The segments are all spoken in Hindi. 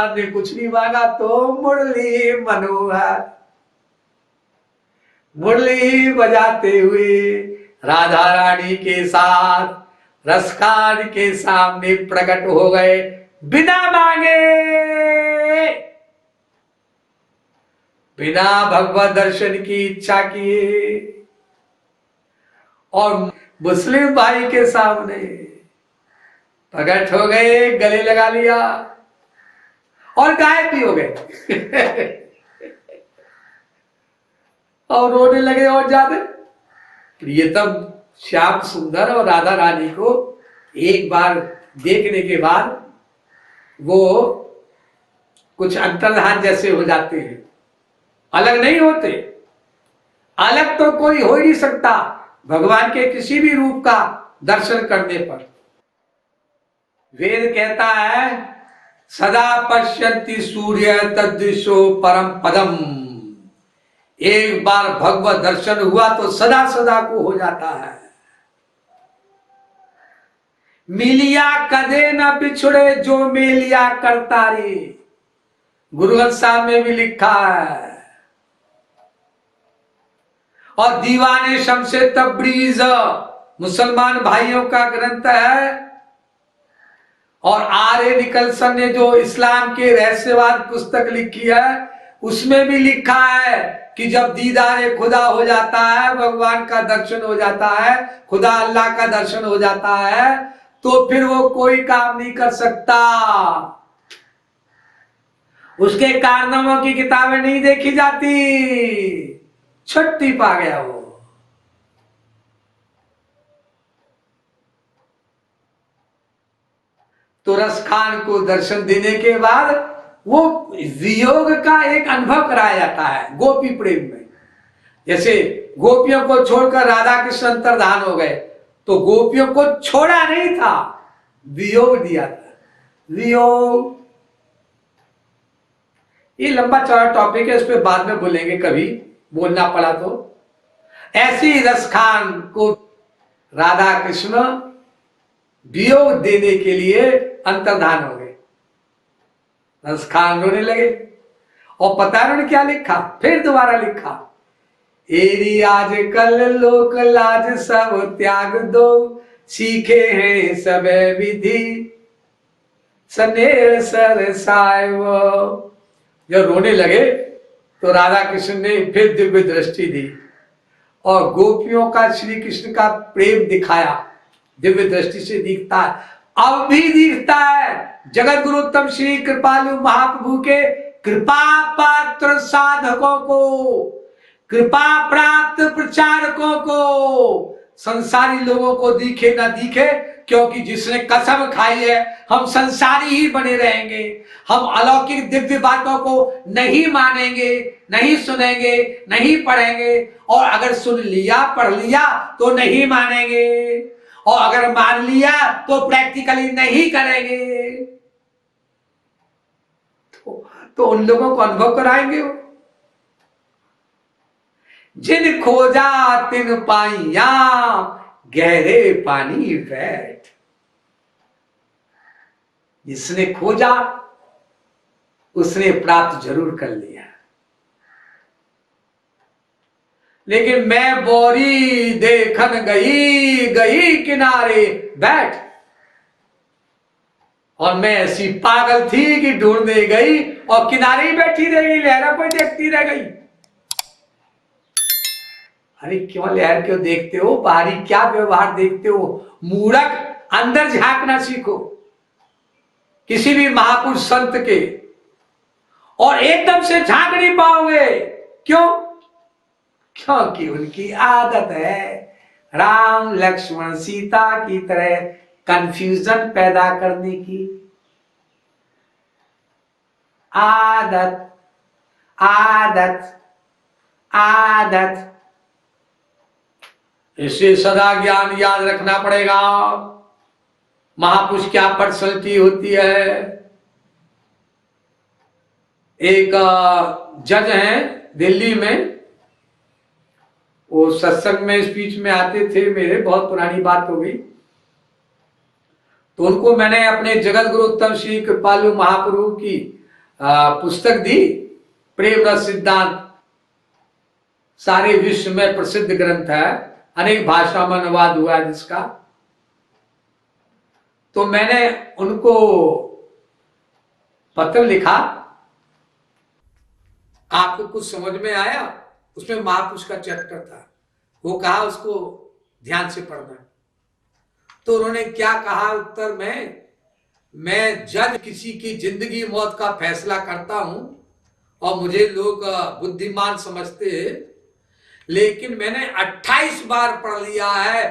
भगवान ने कुछ नहीं मांगा तो मुरली मनोहर, मुरली बजाते हुए राधा रानी के साथ रसखान के सामने प्रकट हो गए बिना मांगे, बिना भगवत दर्शन की इच्छा किए, और मुस्लिम भाई के सामने प्रकट हो गए, गले लगा लिया और गायब भी हो गए और रोने लगे और ज्यादा। ये तब श्याम सुंदर और राधा रानी को एक बार देखने के बाद वो कुछ अंतर्धान जैसे हो जाते हैं, अलग नहीं होते। अलग तो कोई हो ही नहीं सकता भगवान के किसी भी रूप का दर्शन करने पर। वेद कहता है सदा पश्यन्ति सूर्य तद्दिशो परम पदम। एक बार भगवत दर्शन हुआ तो सदा सदा को हो जाता है। मिलिया कदे न बिछुड़े जो मेलिया करता रे, गुरु ग्रंथ साहब में भी लिखा है। और दीवाने शमसे तब्रीज मुसलमान भाइयों का ग्रंथ है, और आर्य निकलसन ने जो इस्लाम के रहस्यवाद पुस्तक लिखी है उसमें भी लिखा है कि जब दीदारे खुदा हो जाता है, भगवान का दर्शन हो जाता है, खुदा अल्लाह का दर्शन हो जाता है, तो फिर वो कोई काम नहीं कर सकता। उसके कारनामों की किताबें नहीं देखी जाती, छुट्टी पा गया वो। तो रसखान को दर्शन देने के बाद वो वियोग का एक अनुभव कराया जाता है गोपी प्रेम में। जैसे गोपियों को छोड़कर राधा कृष्ण अंतर्धान हो गए, तो गोपियों को छोड़ा नहीं था, वियोग दिया था। वियोग ये लंबा चौड़ा टॉपिक है, इस पे बाद में बोलेंगे, कभी बोलना पड़ा तो। ऐसी रसखान को राधा कृष्ण वियोग देने के लिए अंतर्धान हो गए। रसखान रोने लगे, और पता है उन्होंने क्या लिखा, फिर दोबारा लिखा, एरी आज कल लोक लाज सब त्याग दो, सीखे हैं सब विधि सने सर सायव। जब रोने लगे तो राधा कृष्ण ने फिर दिव्य दृष्टि दी और गोपियों का श्री कृष्ण का प्रेम दिखाया। दिव्य दृष्टि से दिखता है, अब भी दिखता है। जगत गुरु उत्तम श्री कृपालु महाप्रभु के कृपा पात्र साधकों को, कृपा प्राप्त प्रचारकों को, संसारी लोगों को दिखे ना दिखे, क्योंकि जिसने कसम खाई है हम संसारी ही बने रहेंगे, हम अलौकिक दिव्य बातों को नहीं मानेंगे, नहीं सुनेंगे, नहीं पढ़ेंगे, और अगर सुन लिया पढ़ लिया तो नहीं मानेंगे, और अगर मान लिया तो प्रैक्टिकली नहीं करेंगे। तो उन लोगों को अनुभव कराएंगे वो। जिन खोजा तिन पाइया गहरे पानी बैठ। जिसने खोजा उसने प्राप्त जरूर कर लिया। लेकिन मैं बोरी देखन गई गई किनारे बैठ, और मैं ऐसी पागल थी कि ढूंढने गई और किनारे ही बैठी रह गई, लहरा कोई देखती रह गई। अरे क्यों लहर क्यों देखते हो, बाहरी क्या व्यवहार देखते हो, मूर्ख, अंदर झांकना सीखो किसी भी महापुरुष संत के, और एकदम से झांक नहीं पाओगे। क्यों? क्योंकि उनकी आदत है राम लक्ष्मण सीता की तरह कंफ्यूजन पैदा करने की। आदत आदत आदत। इसे सदा ज्ञान याद रखना पड़ेगा। महापुरुष क्या पर्सनैलिटी होती है। एक जज हैं दिल्ली में, वो सत्संग में स्पीच में आते थे मेरे, बहुत पुरानी बात हो गई, तो उनको मैंने अपने जगत गुरु उत्तम श्री कृपालु महाप्रभु की पुस्तक दी, प्रेम रस सिद्धांत, सारे विश्व में प्रसिद्ध ग्रंथ है, अनेक भाषा में अनुवाद हुआ है जिसका। तो मैंने उनको पत्र लिखा, आपको कुछ समझ में आया? उसमें महापुरुष का चैप्टर था, वो कहा उसको ध्यान से पढ़ना। तो उन्होंने क्या कहा उत्तर में, मैं जज किसी की जिंदगी मौत का फैसला करता हूं और मुझे लोग बुद्धिमान समझते हैं, लेकिन मैंने 28 बार पढ़ लिया है,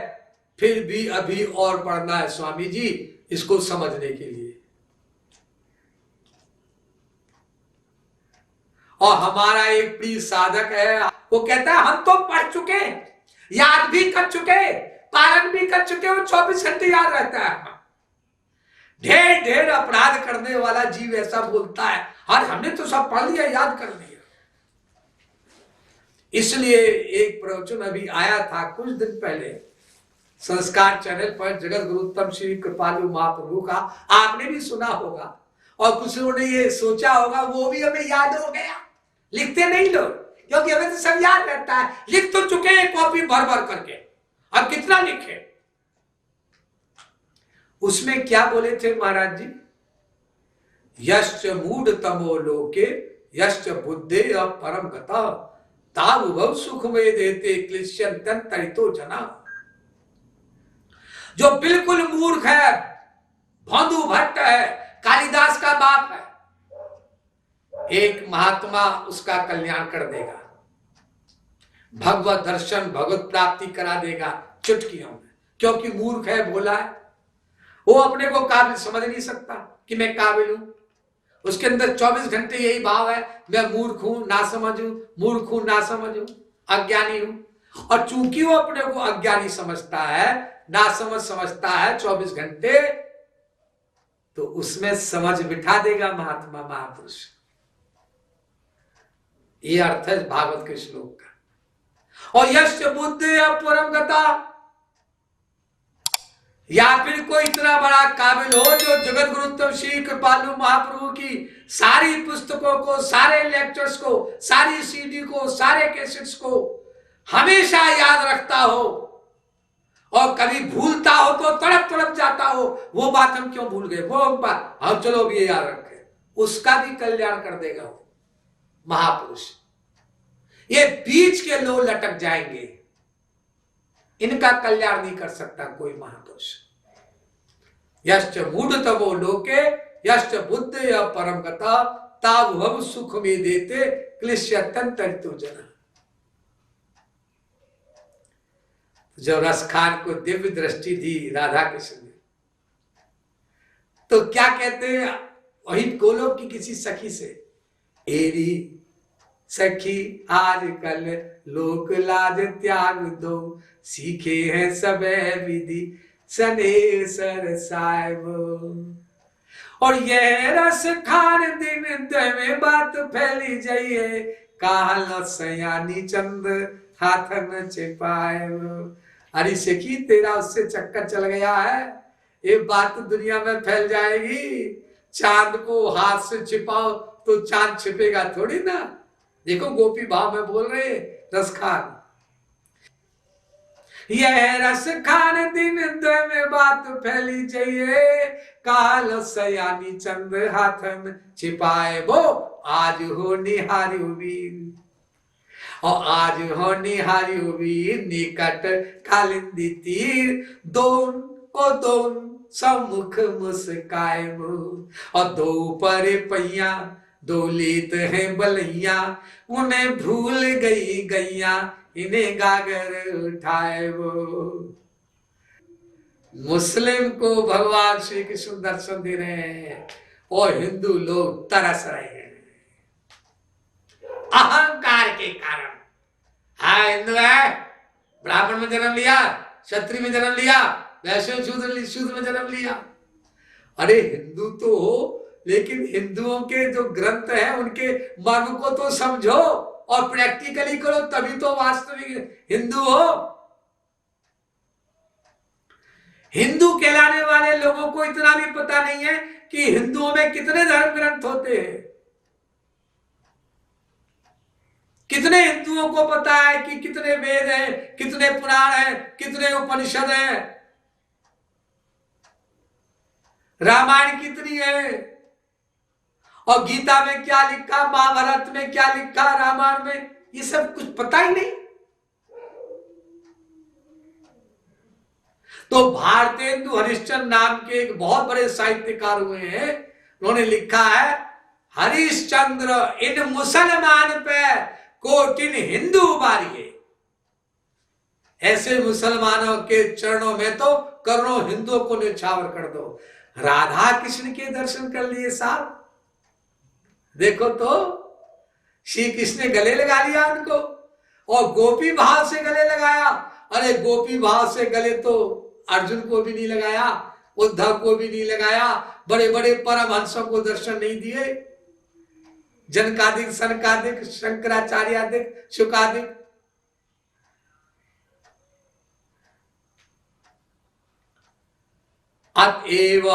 फिर भी अभी और पढ़ना है स्वामी जी इसको समझने के लिए। और हमारा एक प्रिय साधक है, वो कहता है हम तो पढ़ चुके, याद भी कर चुके, पालन भी कर चुके, वो 24 घंटे याद रहता है। ढेर ढेर अपराध करने वाला जीव ऐसा बोलता है, और हमने तो सब पढ़ लिया, याद कर लिया। इसलिए एक प्रवचन अभी आया था कुछ दिन पहले संस्कार चैनल पर, जगत गुरुत्तम श्री कृपालु महाप्रभु का, आपने भी सुना होगा और कुछ लोगों ने ये सोचा होगा वो भी हमें याद हो गया। लिखते नहीं लोग, क्योंकि हमें तो सब याद रहता है, लिख तो चुके हैं कॉपी भर भर करके, अब कितना लिखे। उसमें क्या बोले थे महाराज जी, यश्च मूढ़ तमो लोके यश्च बुद्धे परम गता तावुभव सुख में देते क्लिश्यंतन तरितो जना। जो बिल्कुल मूर्ख है, भोंदू भट्ट है, कालिदास का बाप है, एक महात्मा उसका कल्याण कर देगा, भगवत दर्शन भगवत प्राप्ति करा देगा चुटकियों में। क्योंकि मूर्ख है, भोला है, वो अपने को काबिल समझ नहीं सकता कि मैं काबिल हूं। उसके अंदर 24 घंटे यही भाव है, मैं मूर्ख हूं, ना समझूं, मूर्ख हूं, ना समझूं, अज्ञानी हूं। और चूंकि वो अपने को अज्ञानी समझता है, ना समझ समझता है 24 घंटे, तो उसमें समझ बिठा देगा महात्मा महापुरुष। ये अर्थ है भागवत के श्लोक का। और यश बुद्धि परम गता, या फिर कोई इतना बड़ा काबिल हो जो जगत गुरुत्तम श्री कृपालु महाप्रभु की सारी पुस्तकों को, सारे लेक्चर्स को, सारी सीडी को, सारे कैसेट्स को हमेशा याद रखता हो, और कभी भूलता हो तो तड़प तड़प जाता हो, वो बात हम क्यों भूल गए, वो बात हम चलो भी याद रखें, उसका भी कल्याण कर देगा वो महापुरुष। ये बीच के लोग लटक जाएंगे, इनका कल्याण नहीं कर सकता कोई महापुरुष। यश्च मूढ़तमो लोके यश्च बुद्धि परम गता तावुभव सुख में देते क्लिश्यंतन तरितो जना। जो रसखान को दिव्य दृष्टि दी राधा कृष्ण ने, तो क्या कहते हैं वही गोलोक की किसी सखी से, एरी सखी आजकल लोक लाज त्याग दो, सीखे हैं सब विधि सनेसर साहिब। और यह रस खान दिन में बात फैली जाइए, काल सयानी चंद हाथन छिपाए। अरे सखी तेरा उससे चक्कर चल गया है, ये बात तो दुनिया में फैल जाएगी। चांद को हाथ से छिपाओ तो चांद छिपेगा थोड़ी ना। देखो गोपी भाव में बोल रहे रस खान, यह रस खान दिन में बात फैली चाहिए, काल सयानी चंद हाथन छिपाए वो, आज हो निहारी वीर। और आज हो निहारी वीर निकट कालिंदी तीर, दोन को दोन सम्मुख मुस्काए वो। और दो पर पहिया दो लेत हैं बलैया, उन्हें भूल गई गैया इन्हें गागर उठाए वो। मुस्लिम को भगवान श्री कृष्ण दर्शन दे रहे हैं और हिंदू लोग तरस रहे हैं अहंकार के कारण। हाँ हिंदू है, ब्राह्मण में जन्म लिया, क्षत्रिय में जन्म लिया, वैश्य शूद्र में जन्म लिया। अरे हिंदू तो हो, लेकिन हिंदुओं के जो ग्रंथ हैं उनके मर्म को तो समझो और प्रैक्टिकली करो, तभी तो वास्तविक हिंदू हो। हिंदू कहलाने वाले लोगों को इतना भी पता नहीं है कि हिंदुओं में कितने धर्म ग्रंथ होते हैं। कितने हिंदुओं को पता है कि कितने वेद हैं, कितने पुराण हैं, कितने उपनिषद हैं, रामायण कितनी है, और गीता में क्या लिखा, महाभारत में क्या लिखा, रामायण में, ये सब कुछ पता ही नहीं। तो भारतेंदु हरिश्चंद्र नाम के एक बहुत बड़े साहित्यकार हुए हैं, उन्होंने लिखा है, हरिश्चंद्र इन मुसलमान पे कोटिन हिंदू बारिये। ऐसे मुसलमानों के चरणों में तो करोड़ों हिंदुओं को न्यौछावर कर दो। राधा कृष्ण के दर्शन कर लिए साहब, देखो तो श्री कृष्ण ने गले लगा लिया उनको, और गोपी भाव से गले लगाया। अरे गोपी भाव से गले तो अर्जुन को भी नहीं लगाया, उद्धव को भी नहीं लगाया, बड़े बड़े परमहंसों को दर्शन नहीं दिए, जनकादिक, सनकादिक, शंकराचार्यादिक, शुकादिक। अतएव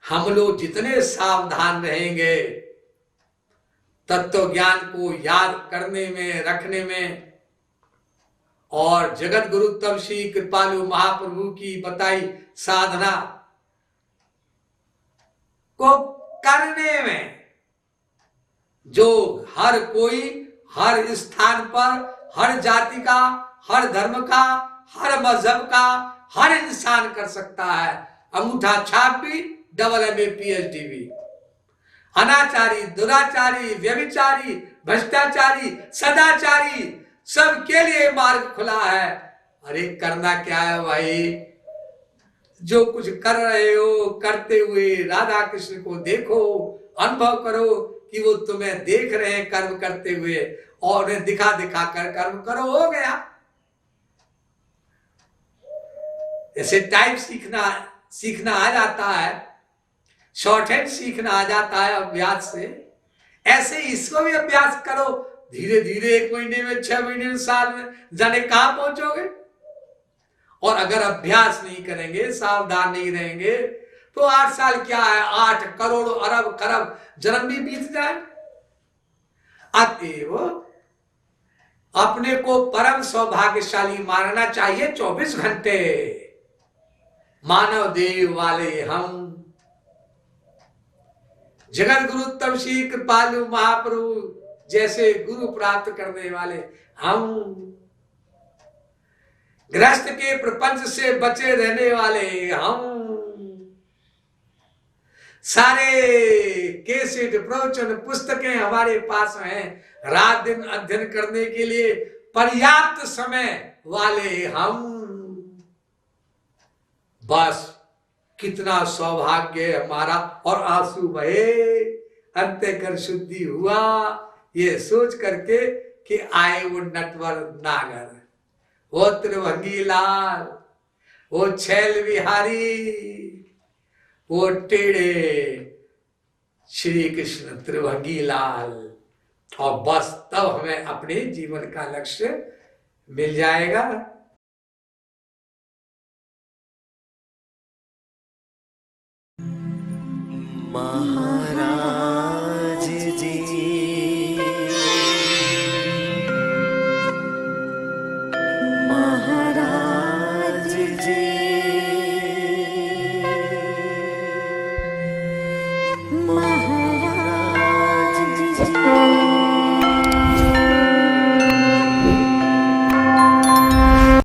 हम लोग जितने सावधान रहेंगे तत्व ज्ञान को याद करने में, रखने में, और जगत गुरु तब श्री कृपालु महाप्रभु की बताई साधना को करने में, जो हर कोई हर स्थान पर, हर जाति का, हर धर्म का, हर मजहब का हर इंसान कर सकता है। अंगूठा छाप भी, डबल MA PhD भी। अनाचारी, दुराचारी, व्यभिचारी, भ्रष्टाचारी, सदाचारी, सबके लिए मार्ग खुला है। अरे करना क्या है भाई, जो कुछ कर रहे हो करते हुए राधा कृष्ण को देखो, अनुभव करो कि वो तुम्हें देख रहे हैं कर्म करते हुए, और उन्हें दिखा दिखा कर कर्म करो, हो गया। जैसे टाइप सीखना आ जाता है, शॉर्ट हैंड सीखना आ जाता है अभ्यास से, ऐसे इसको भी अभ्यास करो। धीरे धीरे 1 महीने में, 6 महीने में, साल में, जाने कहां पहुंचोगे। और अगर अभ्यास नहीं करेंगे, सावधान नहीं रहेंगे, तो 8 साल क्या है, 8 करोड़ अरब खरब जन्म भी बीत जाए। अतएव अपने को परम सौभाग्यशाली मानना चाहिए। 24 घंटे मानव देव वाले हम, जगत गुरु तब श्री कृपालु महाप्रभु जैसे गुरु प्राप्त करने वाले हम, गृहस्थ के प्रपंच से बचे रहने वाले हम, सारे केसेट, प्रवचन, पुस्तकें हमारे पास हैं, रात दिन अध्ययन करने के लिए पर्याप्त समय वाले हम। बस कितना सौभाग्य हमारा, और आंसू बहे, अंतःकरण शुद्धि हुआ, ये सोच करके कि आए वो नटवर नागर, वो त्रिभंगी लाल, वो छैल बिहारी, वो टेढ़े श्री कृष्ण त्रिभंगी लाल, और बस तब हमें अपने जीवन का लक्ष्य मिल जाएगा। महाराज जी, महाराज जी,